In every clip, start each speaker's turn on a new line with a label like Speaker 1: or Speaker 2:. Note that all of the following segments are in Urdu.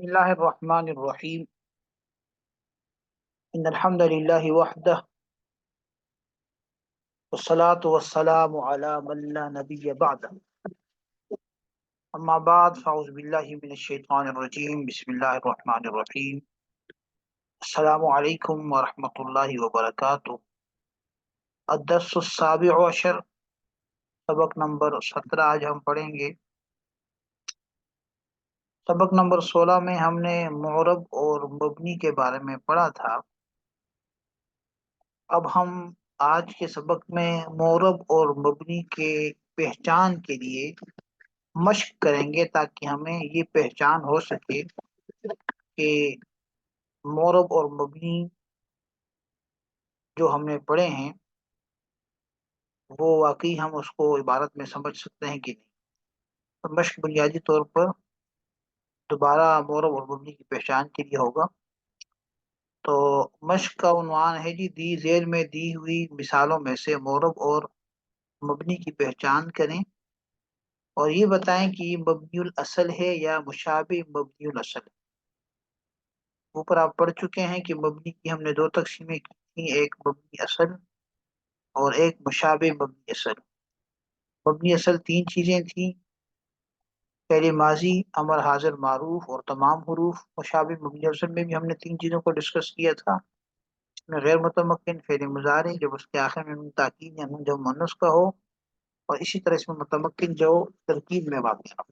Speaker 1: بسم الله الرحمن الرحيم إن الحمد لله وحده والصلاة والسلام على من لا نبي بعده أما بعد فأعوذ بالله من الشيطان الرجيم بسم الله الرحمن الرحيم السلام عليكم ورحمة الله وبركاته الدرس السابع عشر سبق نمبر 17 آج ہم پڑھیں گے۔ سبق نمبر 16 میں ہم نے معرب اور مبنی کے بارے میں پڑھا تھا۔ اب ہم آج کے سبق میں معرب اور مبنی کے پہچان کے لیے مشق کریں گے تاکہ ہمیں یہ پہچان ہو سکے کہ معرب اور مبنی جو ہم نے پڑھے ہیں وہ واقعی ہم اس کو عبارت میں سمجھ سکتے ہیں کہ نہیں۔ تو مشق بنیادی طور پر دوبارہ معرب اور مبنی کی پہچان کے لیے ہوگا۔ تو مشق کا عنوان ہے جی دی ذیل میں دی ہوئی مثالوں میں سے معرب اور مبنی کی پہچان کریں اور یہ بتائیں کہ یہ مبنی الاصل ہے یا مشابہ مبنی الاصل ہے۔ اوپر آپ پڑھ چکے ہیں کہ مبنی کی ہم نے دو تقسیمیں کی تھیں، ایک مبنی اصل اور ایک مشابہ مبنی اصل۔ مبنی اصل تین چیزیں تھیں، فعل ماضی، امر حاضر معروف اور تمام حروف۔ مشابہ مبنی اصل میں بھی ہم نے تین چیزوں کو ڈسکس کیا تھا، اس میں غیر متمکن فعل مضارع جب اس کے آخر میں نون تاکید یا نون جمع مؤنث کا ہو، اور اسی طرح اس میں متمکن جو ترکیب میں واقع ہو۔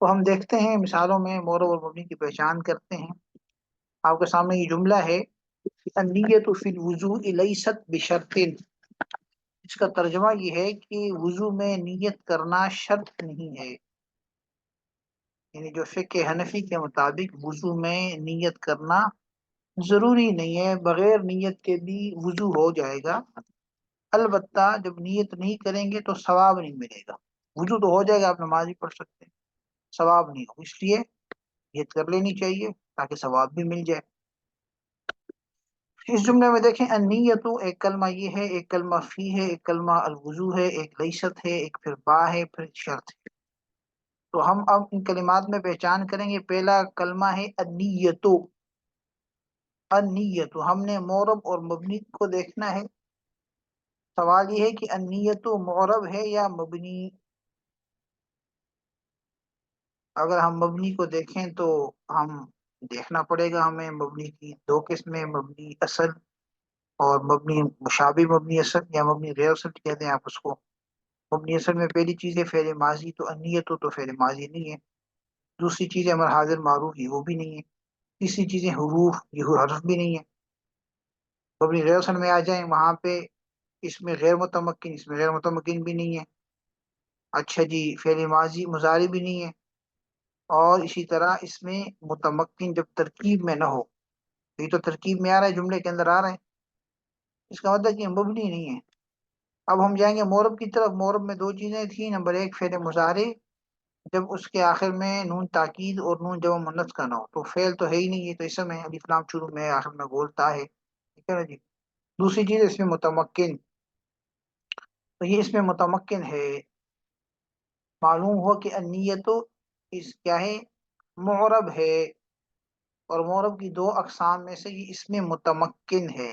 Speaker 1: تو ہم دیکھتے ہیں مثالوں میں معرب اور مبنی کی پہچان کرتے ہیں۔ آپ کے سامنے یہ جملہ ہے النیۃ فی الوضوء لیست بشرط۔ اس کا ترجمہ یہ ہے کہ وضو میں نیت کرنا شرط نہیں ہے، یعنی جو فقہ حنفی کے مطابق وضو میں نیت کرنا ضروری نہیں ہے، بغیر نیت کے بھی وضو ہو جائے گا، البتہ جب نیت نہیں کریں گے تو ثواب نہیں ملے گا۔ وضو تو ہو جائے گا، آپ نماز ہی پڑھ سکتے ہیں، ثواب نہیں ہو، اس لیے نیت کر لینی چاہیے تاکہ ثواب بھی مل جائے۔ اس جملے میں دیکھیں النیت، ایک کلمہ یہ ہے، ایک کلمہ فی ہے، ایک کلمہ الوضو ہے، ایک لیست ہے، ایک پھر با ہے، پھر شرط ہے۔ تو ہم اب ان کلمات میں پہچان کریں گے۔ پہلا کلمہ ہے النیت۔ النیت ہم نے معرب اور مبنی کو دیکھنا ہے۔ سوال یہ ہے کہ النیت معرب ہے یا مبنی۔ اگر ہم مبنی کو دیکھیں تو ہم دیکھنا پڑے گا ہمیں مبنی کی دو قسمیں، مبنی اصل اور مبنی مشابہ مبنی اصل یا مبنی غیر اصل کہتے ہیں آپ اس کو۔ مبنی اصل میں پہلی چیز ہے فعل ماضی، تو النیت تو فعل ماضی نہیں ہے۔ دوسری چیز ہے امر حاضر معروف، یہ وہ بھی نہیں ہے۔ تیسری چیزیں حروف، یہ حرف بھی نہیں ہے۔ مبنی غیر اصل میں آ جائیں، وہاں پہ اس میں غیر متمکن، اس میں غیر متمکن بھی نہیں ہے۔ اچھا جی، فعل ماضی مضارع بھی نہیں ہے، اور اسی طرح اس میں متمکن جب ترکیب میں نہ ہو، یہ تو ترکیب میں آ رہا ہے، جملے کے اندر آ رہا ہے، اس کا مطلب کہ مبنی نہیں ہے۔ اب ہم جائیں گے معرب کی طرف۔ معرب میں دو چیزیں تھیں، نمبر ایک فعل مضارع جب اس کے آخر میں نون تاکید اور نون جمع مؤنث کا نہ ہو، تو فعل تو ہے ہی نہیں، یہ تو اسم ہے، الف لام شروع میں آخر میں بولتا ہے، ٹھیک ہے نا جی۔ دوسری چیز اس میں متمکن، تو یہ اس میں متمکن ہے۔ معلوم ہو کہ النیت اس کیا ہے، معرب ہے، اور معرب کی دو اقسام میں سے یہ اس میں متمکن ہے۔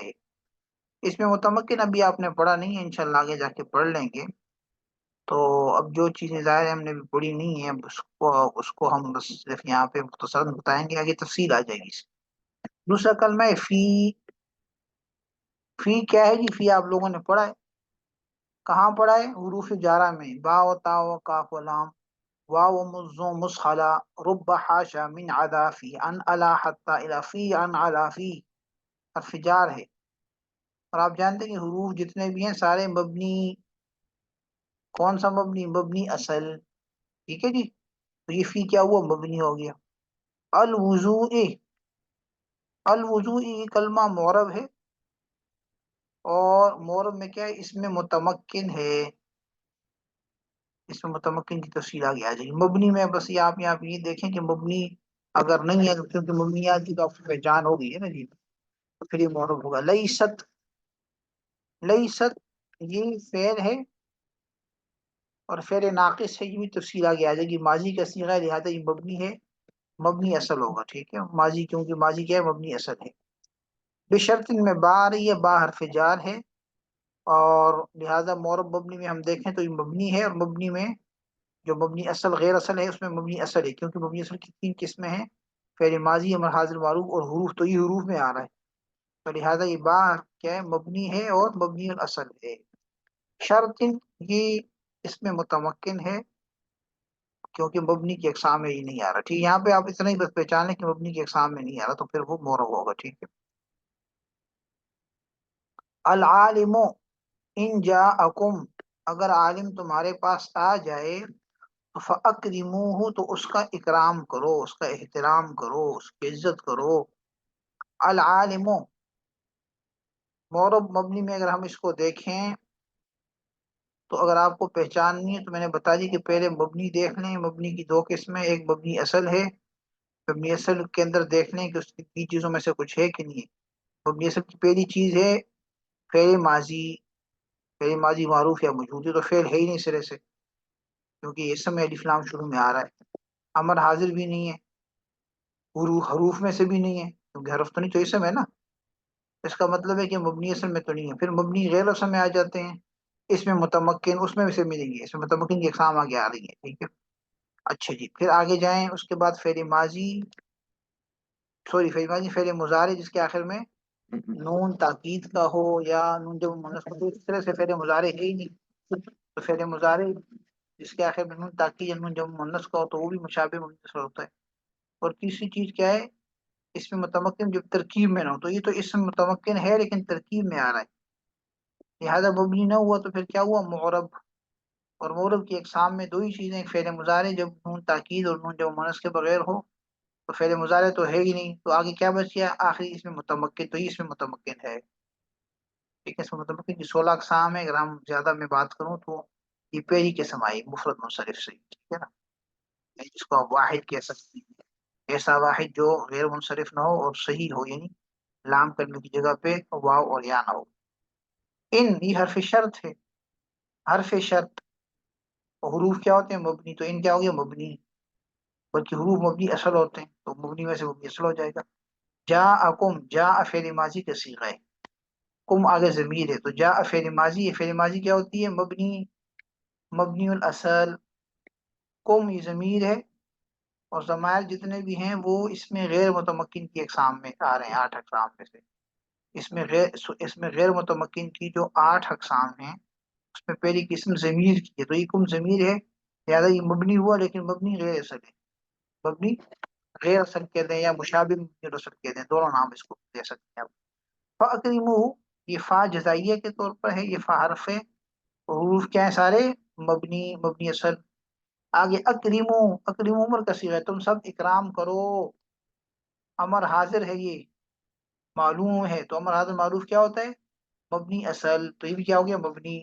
Speaker 1: اس میں متمکن ابھی آپ نے پڑھا نہیں ہے، انشاءاللہ آگے جا کے پڑھ لیں گے۔ تو اب جو چیزیں ظاہر ہم نے بھی پڑھی نہیں ہیں، اس کو ہم بس صرف یہاں پہ مختصراً بتائیں گے، آگے تفصیل آ جائے گی اس میں۔ دوسرا کلمہ ہے فی۔ فی کیا ہے جی؟ فی آپ لوگوں نے پڑھا ہے، کہاں پڑھا ہے؟ حروف جارہ میں، با و تا و کاف و لام، واو و مزو مسخلا، رب حاشا من عدا فی ان الا حتی الا فی ان علا فی، حرف جار ہے۔ اور آپ جانتے ہیں کہ حروف جتنے بھی ہیں سارے مبنی، کون سا مبنی؟ مبنی اصل، ٹھیک ہے جی۔ تو یہ فی کیا ہوا؟ مبنی ہو گیا۔ الوضوء، الوضوء یہ کلمہ معرب ہے، اور معرب میں کیا ہے؟ اس میں متمکن ہے، اس میں متمکن کی تفصیل آگے آ جائے گی۔ مبنی میں بس یہ آپ یہاں پہ یہ دیکھیں کہ مبنی اگر نہیں ہے، کیونکہ مبنیات کی تو آپ کو پہچان ہو گئی ہے نا جی، تو پھر یہ معرب ہوگا۔ لیست، لیست یہ فعل ہے اور فعل ناقص ہے، یہ بھی تفصیل آگے آ جائے گی۔ ماضی کا صیغہ ہے، لہٰذا یہ مبنی ہے، مبنی اصل ہوگا، ٹھیک ہے، ماضی کیونکہ ماضی کیا ہے، مبنی اصل ہے۔ بشرط میں با آ رہی ہے، با حرف جار ہے، اور لہذا معرب مبنی میں ہم دیکھیں تو یہ مبنی ہے، اور مبنی میں جو مبنی اصل غیر اصل ہے اس میں مبنی اصل ہے، کیونکہ مبنی اصل کی تین قسمیں ہیں، فعل ماضی، امر حاضر معروف اور حروف، تو یہ حروف میں آ رہا ہے، تو لہذا یہ با کیا ہے، مبنی ہے اور مبنی الاصل ہے۔ شرط یہ اس میں متمکن ہے، کیونکہ مبنی کی اقسام میں یہ نہیں آ رہا، ٹھیک ہے، یہاں پہ آپ اتنا ہی بس پہچان لیں کہ مبنی کی اقسام میں نہیں آ رہا، تو پھر وہ معرب ہوگا، ٹھیک ہے۔ العالم ان جاءکم، اگر عالم تمہارے پاس آ جائے، فَأَكْرِمُوهُ، تو اس کا اکرام کرو، اس کا احترام کرو، اس کی عزت کرو۔ العالم معرب مبنی میں اگر ہم اس کو دیکھیں تو اگر آپ کو پہچاننی ہے تو میں نے بتا دی کہ پہلے مبنی دیکھ لیں، مبنی کی دو قسمیں، ایک مبنی اصل ہے، مبنی اصل کے اندر دیکھ لیں کہ اس کی تین چیزوں میں سے کچھ ہے کہ نہیں ہے۔ مبنی اصل کی پہلی چیز ہے فعل ماضی، فعل ماضی معروف یا مجہول، تو فعل ہے ہی نہیں سرے سے، کیونکہ اسم الف لام شروع میں آ رہا ہے۔ امر حاضر بھی نہیں ہے، حروف میں سے بھی نہیں ہے، کیونکہ حرف تو نہیں تو اسم ہے نا، اس کا مطلب ہے کہ مبنی اصل میں تو نہیں ہے۔ پھر مبنی غیر اصل میں آ جاتے ہیں، اس میں متمکن، اس میں سے ملیں گے، اس میں متمکن کی اقسام آگے آ رہی ہے، ٹھیک ہے۔ اچھا جی، پھر آگے جائیں، اس کے بعد فعل ماضی، سوری فعل ماضی، فعل مضارع جس کے آخر میں نون تاکید کا ہو یا نون جب مؤنث کو، اس طرح سے فعل مضارع ہے ہی نہیں، تو فعل مضارع جس کے آخر میں نون تاکید یا نون جب مؤنث کا ہو تو وہ بھی مشابہ متصل ہوتا ہے۔ اور تیسری چیز کیا ہے، اس میں متمکن جب ترکیب میں نہ ہو، تو یہ تو اس میں متمکن ہے لیکن ترکیب میں آ رہا ہے، لہذا مبنی نہ ہوا، تو پھر کیا ہوا، معرب۔ اور معرب کی اقسام میں دو ہی چیزیں، ایک فعل مضارع جب نون تاکید اور نون جب مؤنث کے بغیر ہو، تو فعل مضارع تو ہے ہی نہیں، تو آگے کیا بچ گیا، آخری اس میں متمکن، تو یہ اس میں متمکن ہے، ٹھیک ہے۔ اس میں متمکن کی 16 اقسام ہے، اگر ہم زیادہ میں بات کروں تو یہ پہلی قسم آئی مفرد منصرف سے، ٹھیک ہے نا، جس کو آپ واحد کہہ سکتے ہیں، ایسا واحد جو غیر منصرف نہ ہو اور صحیح ہو، یعنی لام کرنے کی جگہ پہ واو اور یا نہ ہو۔ ان یہ حرف شرط ہے، حرف شرط، حروف کیا ہوتے ہیں، مبنی، تو ان کیا ہو گیا، مبنی، بلکہ حروف مبنی اصل ہوتے ہیں، تو مبنی میں سے مبنی اصل ہو جائے گا۔ جاءکم، جاء فعل ماضی کا صیغہ ہے، کم آگے ضمیر ہے، تو جاء فعل ماضی ہے، فعل ماضی کیا ہوتی ہے، مبنی، مبنی الاصل، کم یہ ضمیر ہے، اور ضمائر جتنے بھی ہیں وہ اس میں غیر متمکن کی اقسام میں آ رہے ہیں، 8 اقسام میں سے، اس میں غیر متمکن کی جو 8 اقسام ہیں اس میں پہلی قسم ضمیر کی ہے، تو یہ کم ضمیر ہے، لہٰذا یہ مبنی ہوا لیکن مبنی غیر اصل ہے، مبنی غیر اصل کہتے ہیں یا مشابہ مبنی اصل کہتے ہیں، دونوں نام اس کو دے سکتے ہیں آپ۔ فَأَكْرِمُوهُ، یہ فا جزائیہ کے طور پر ہے، یہ فا حرف ہے، حروف کیا ہیں سارے، مبنی، مبنی اصل۔ آگے اکریمو، اکریمو عمر کا صیغہ ہے، تم سب اکرام کرو، امر حاضر ہے، یہ معلوم ہے، تو امر حاضر معروف کیا ہوتا ہے، مبنی اصل، تو یہ بھی کیا ہو گیا، مبنی۔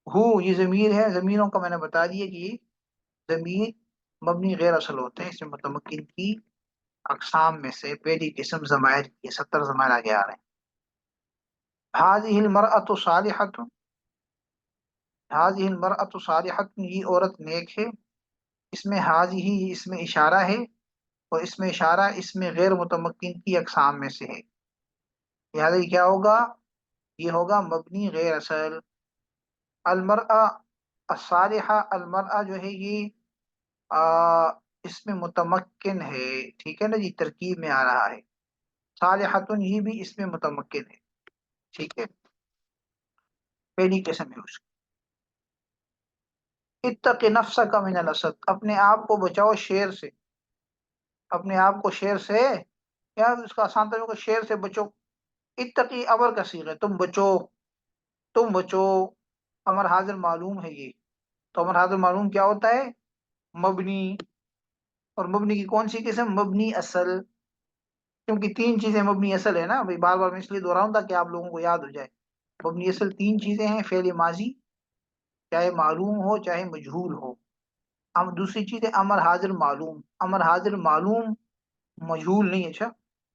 Speaker 1: ہو یہ ضمیر ہے، ضمیروں کا میں نے بتا دیا کہ یہ ضمیر مبنی غیر اصل ہوتے ہیں، اس میں متمکن کی اقسام میں سے پہلی قسم ضمائر کی، 70 ضمائر آگے آ رہے ہیں۔ هذه المرأة صالحة، هذه المرأة صالحة، یہ عورت نیک ہے، اس میں هذه اس میں اشارہ ہے، اور اس میں اشارہ اس میں غیر متمکن کی اقسام میں سے ہے، لہٰذا یہ کیا ہوگا، یہ ہوگا مبنی غیر اصل۔ المرأة الصالحہ، المرأة جو ہے یہ اس میں متمکن ہے، ٹھیک ہے نا جی، ترکیب میں آ رہا ہے، صالحۃ یہ بھی اس میں متمکن ہے، ٹھیک ہے، پہلی قسم ہے اس کی۔ اتق نفسک من الاسد، اپنے آپ کو بچاؤ شیر سے، اپنے آپ کو شیر سے، یا اس کا آسان طریقہ شیر سے بچو، اتقی امر کا صیغہ ہے، تم بچو، تم بچو، امر حاضر معلوم ہے یہ، تو امر حاضر معلوم کیا ہوتا ہے، مبنی، اور مبنی کی کون سی قسم، مبنی اصل، کیونکہ تین چیزیں مبنی اصل ہے نا بھائی، بار بار میں اس لیے دہراؤں تاکہ آپ لوگوں کو یاد ہو جائے، مبنی اصل تین چیزیں ہیں، فعل ماضی چاہے معلوم ہو چاہے مجہول ہو، دوسری چیز ہے امر حاضر معلوم، امر حاضر معلوم مجہول نہیں، اچھا،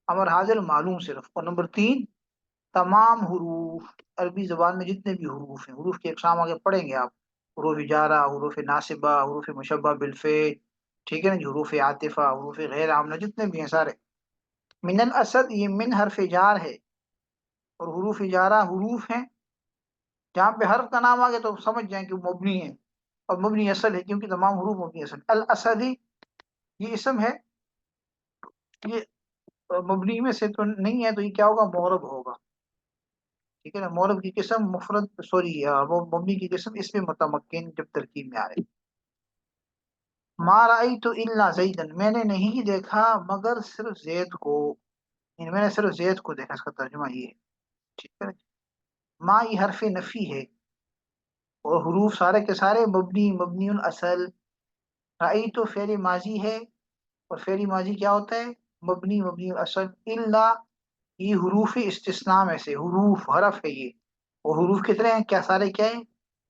Speaker 1: امر حاضر معلوم صرف، اور نمبر 3 تمام حروف، عربی زبان میں جتنے بھی حروف ہیں، حروف کے اقسام آگے پڑھیں گے آپ، حروف جارہ، حروف ناصبہ، حروف مشبہ بالفعل، ٹھیک ہے نا جی، حروف عاطفہ، حروف غیر عاملہ جتنے بھی ہیں سارے. من الاسد یہ من حرف جار ہے، اور حروف جارہ حروف ہیں. جہاں پہ حرف کا نام آ گیا تو سمجھ جائیں کہ وہ مبنی ہے، اور مبنی اصل ہے کیونکہ تمام حروف مبنی اصل. الاسدی یہ اسم ہے، یہ مبنی میں سے تو نہیں ہے، تو یہ کیا ہوگا؟ معرب ہوگا. ٹھیک ہے نا، معرب کی قسم مفرد، سوری وہ مبنی کی قسم اس میں متمکن جب ترکیب میں آئے. ما رأیت الا زیدن میں نے نہیں دیکھا مگر صرف زید کو، یعنی میں نے صرف زید کو دیکھا، اس کا ترجمہ یہ ہے. ٹھیک ہے نا؟ ما یہ حرف نفی ہے، اور حروف سارے کے سارے مبنی، مبنی الاصل. رأیت فعل ماضی ہے، اور فعل ماضی کیا ہوتا ہے؟ مبنی، مبنی الاصل. الا یہ حروف استثناء میں سے، حروف حرف ہے یہ، اور حروف کتنے ہیں؟ کیا سارے کیا ہیں؟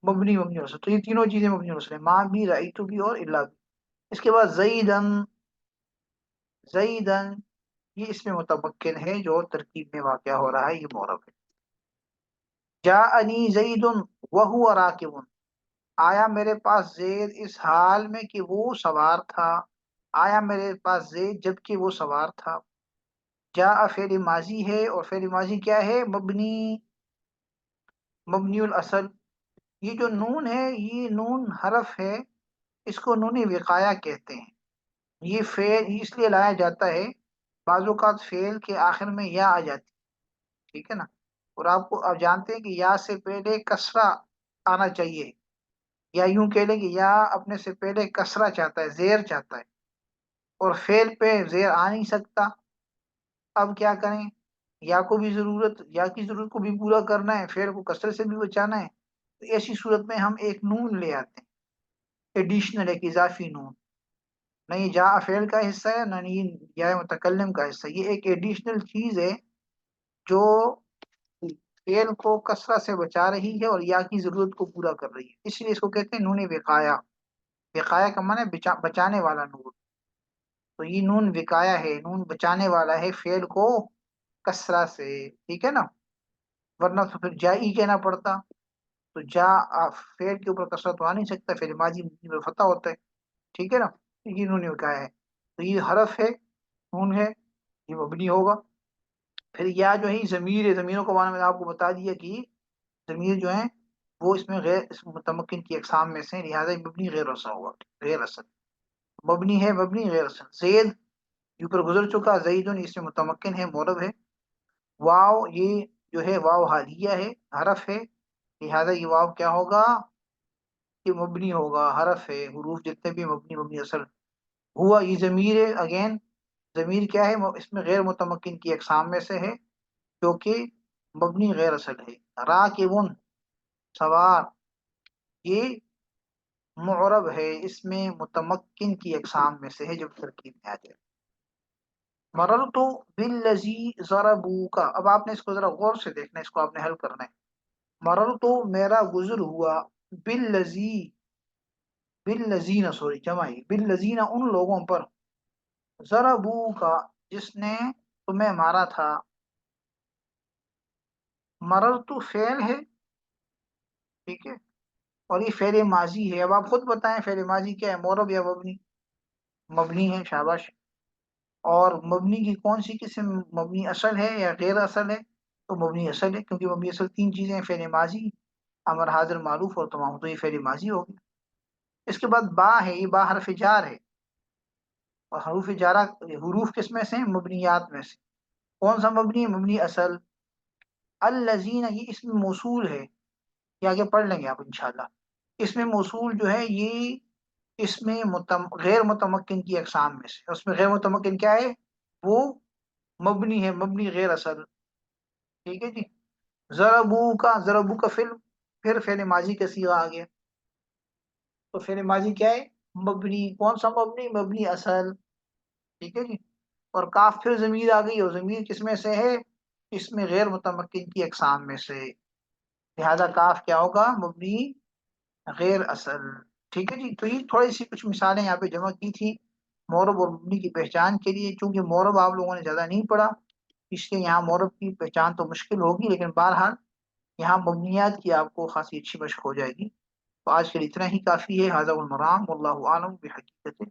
Speaker 1: مبنی، مبنی الاصل. تو یہ تینوں چیزیں مبنی الاصل ہیں، ما بھی، رأیت بھی، اور الا بھی. اس کے بعد زیدن، زیدن یہ اس میں متمکن ہے جو ترکیب میں واقع ہو رہا ہے، یہ معرب ہے. جاءنی زید وہو راکب آیا میرے پاس زید اس حال میں کہ وہ سوار تھا. آیا میرے پاس زید جبکہ وہ سوار تھا. جاء فعل ماضی ہے، اور فعل ماضی کیا ہے؟ مبنی، مبنی الاصل. یہ جو نون ہے یہ نون حرف ہے، اس کو نون وقایا کہتے ہیں. یہ فعل اس لیے لایا جاتا ہے، بعض اوقات فعل کے آخر میں یا آ جاتی. ٹھیک ہے نا، اور آپ جانتے ہیں کہ یا سے پہلے کسرہ آنا چاہیے، یا یوں کہہ لیں کہ یا اپنے سے پہلے کسرہ چاہتا ہے، زیر چاہتا ہے، اور فعل پہ زیر آ نہیں سکتا. اب کیا کریں؟ یا کو بھی ضرورت، یا کی ضرورت کو بھی پورا کرنا ہے، فعل کو کسرے سے بھی بچانا ہے. تو ایسی صورت میں ہم ایک نون لے آتے ہیں، ایڈیشنل، ایک اضافی نون. نہ یہ جا فعل کا حصہ ہے، نہ یہ یا متکلم کا حصہ. یہ ایک ایڈیشنل چیز ہے جو فعل کو کسرہ سے بچا رہی ہے اور یا کی ضرورت کو پورا کر رہی ہے. اس لیے اس کو کہتے ہیں نون وقایا. وقایا کا معنی ہے بچانے والا نون. تو یہ نون وقایا ہے، نون بچانے والا ہے فعل کو کسرہ سے. ٹھیک ہے نا، ورنہ تو پھر جا ہی کہنا پڑتا. تو جا فعل کے اوپر کسرہ تو آ نہیں سکتا، فعل ماضی میں فتح ہوتا ہے. ٹھیک ہے نا، یہ نون وقایا ہے. تو یہ حرف ہے، نون ہے، یہ مبنی ہوگا. پھر یا جو ہے ضمیر ہے، ضمیروں کا معنی میں نے آپ کو بتا دیا کہ ضمیر جو ہیں وہ اس میں غیر اس متمکن کی اقسام میں سے، لہٰذا مبنی غیر اصل ہوگا. غیر اصل مبنی ہے، مبنی غیر اصل. زید یہ اوپر گزر چکا، زیدن اس میں متمکن ہے، معرب ہے. واو یہ جو ہے واو حالیہ ہے، حرف ہے، لہٰذا یہ واو کیا ہوگا؟ یہ مبنی ہوگا، حرف ہے. حروف جتنے بھی مبنی، مبنی اصل. ہوا یہ ضمیر ہے، اگین ضمیر کیا ہے؟ اس میں غیر متمکن کی اقسام میں سے ہے، جو کہ مبنی غیر اصل ہے. راکبن سوار یہ معرب ہے، اس میں متمکن کی اقسام میں سے ہے جب ترکیب میں آ جائے. مررت بالذی ضربوک، اب آپ نے اس کو ذرا غور سے دیکھنا ہے، اس کو آپ نے حل کرنا ہے. مررت میرا گزر ہوا، بالذی، بالذین سوری جمع ہے، بالذین ان لوگوں پر، ضربوک جس نے تمہیں مارا تھا. مررت فعل ہے، ٹھیک ہے، اور یہ فعل ماضی ہے. اب آپ خود بتائیں فعل ماضی کیا ہے، معرب یا مبنی؟ مبنی ہے، شاباش. اور مبنی کی کون سی قسم؟ مبنی اصل ہے یا غیر اصل ہے؟ تو مبنی اصل ہے، کیونکہ مبنی اصل تین چیزیں ہیں، فعل ماضی، امر حاضر معروف اور تمام. تو یہ فعل ماضی ہوگی. اس کے بعد با ہے، یہ با حرف جار ہے، اور حروف جارہ حروف کس میں سے ہیں؟ مبنیات میں سے. کون سا مبنی؟ مبنی اصل. الذین یہ اسم موصول ہے، یہ آگے پڑھ لیں گے آپ انشاءاللہ. اس میں موصول جو ہے یہ اس میں غیر متمکن کی اقسام میں سے. اس میں غیر متمکن کیا ہے؟ وہ مبنی ہے، مبنی غیر اصل. ٹھیک ہے جی. ضربو کا پھر فعل ماضی کا صیغہ آ گیا. تو فعل ماضی کیا ہے؟ مبنی. کون سا مبنی؟ مبنی اصل. ٹھیک ہے جی. اور کاف پھر ضمیر آ گئی، اور ضمیر کس میں سے ہے؟ اس میں غیر متمکن کی اقسام میں سے، لہذا کاف کیا ہوگا؟ مبنی غیر اصل. ٹھیک ہے جی. تو یہ تھوڑی سی کچھ مثالیں یہاں پہ جمع کی تھی مورب اور مبنی کی پہچان کے لیے. چونکہ مورب آپ لوگوں نے زیادہ نہیں پڑھا، اس لیے یہاں مورب کی پہچان تو مشکل ہوگی، لیکن بہرحال یہاں مبنیات کی آپ کو خاصی اچھی مشق ہو جائے گی. تو آج کے لیے اتنا ہی کافی ہے. ھذا المرام واللہ اعلم بحقیقت